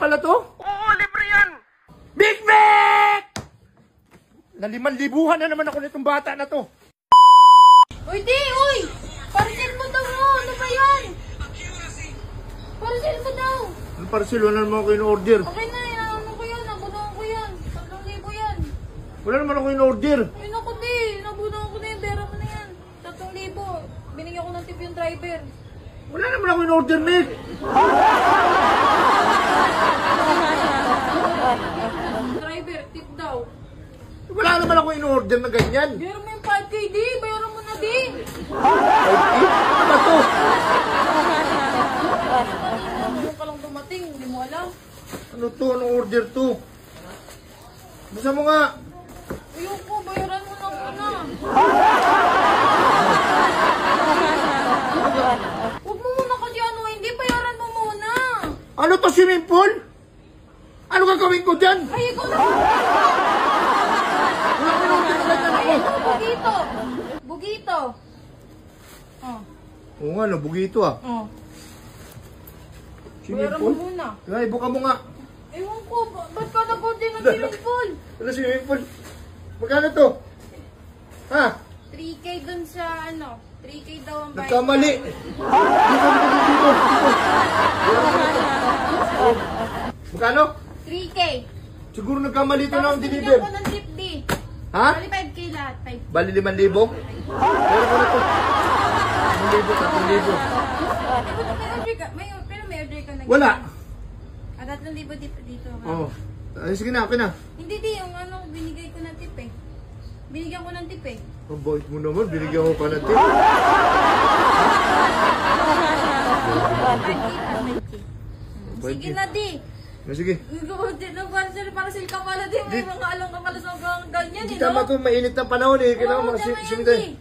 pala to? Oo, libre yan. Big Mac! Na 5,000 na naman ako nitong bata na to. Uy, di! Uy! Parcel mo daw mo! Ano ba yan? Parcel mo daw! Ano parcel? Wala naman ako in-order. Okay na, ano ko yan? Nabunuhan ko yan. 3,000 yan. Wala naman ako in-order. Ay, naku di! Nabunuhan ko na yan. Pera mo na yan. 3,000. Binigyan ko ng tip yung driver. Wala naman ako in-order, Nick. Driver, tip daw. Wala naman ako in-order na ganyan. Bayaran mo yung 5K, di! Bayaran mo na, di! Ano ba to? Ano ka lang dumating, hindi mo alam. Ano to? Anong order to? Basta mo nga. Ayoko, bayaran mo na muna. Huwag mo muna kasi ano, hindi bayaran mo muna. Ano to, swimming pool? Ano gagawin ko dyan? Ay, ikaw na. Wala ko in-order na ganyan ako. Ito, bugito. Bugito. Oh, Oo nga, nabugito ah. oh. Swimming Bayaran mo pool? muna. Kaya, ibuka mo nga. Ewan ko, ba't ka nag-order ng swimming pool? Ano swimming pool? Magkano to? Ha? 3K dun sa ano, 3K daw ang bayad. Nagkamali. Dito. Magkano? 3K. Siguro nagkamali ito na ang binigyan deliver. ko ng tip D. Ha? Bali 5K lahat, 5K. Bali 5,000? Meron ko na to. 5,000, 3,000. Pero may order ka na. Wala. Ah, 3,000 dito. Oo. Ay, sige na, okay na. Hindi di, yung ano, binigay ko ng tip eh. Binigyan ko ng tip eh. Ang bait mo naman, binigyan ko pa ng tip. 5K lahat, 5K. Sige na di. Sige. Nag-order ng parcel ka pala di. May mga alam ka pala sa mga ganyan Hindi eh, tama no? to, mainit na panahon eh. Kailangan Oo, mga tama yan, sumita di.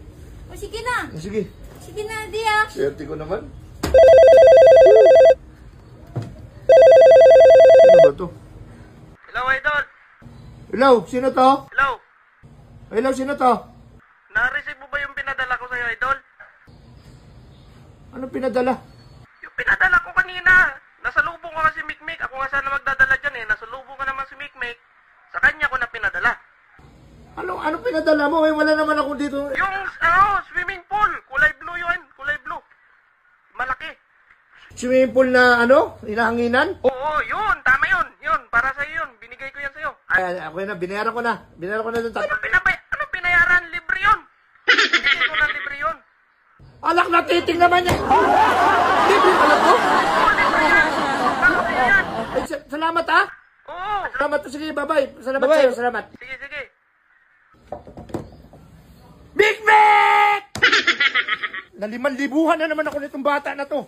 O sige na. Sige. Sige na di ah. Swerte ko naman. Sino ba to? Hello, idol. Hello, sino to? Hello. Hello, sino to? Na-receive mo ba yung pinadala ko sa'yo, idol? Ano pinadala? Yung pinadala ko kanina. Nasalubong ko kasi Mikmik. Ako nga sana magdadala dyan eh. Nasalubong ka naman si Mikmik. Sa kanya ko na pinadala. Ano pinadala mo? Eh, wala naman ako dito. Yung, swimming pool. Kulay blue yun. Kulay blue. Malaki. Swimming pool na ano? Inahanginan? Oo, yun. Tama yun. Yun. Para sa'yo yun. Binigay ko yan sa'yo. Ay, ako na, binayaran ko na. Binayaran ko na dun. Ano pinayaran? Libre yun. Binigay ko na libre yun. Alak na titing naman yan. Libre pala to? Oo, libre yan. Bakit sa'yo yan? Ay, salamat ha. Oo. Salamat. Sige, bye-bye. Salamat sa'yo, salamat. Sige, sige. Big Mac! Na 5,000 na naman ako nitong bata na to.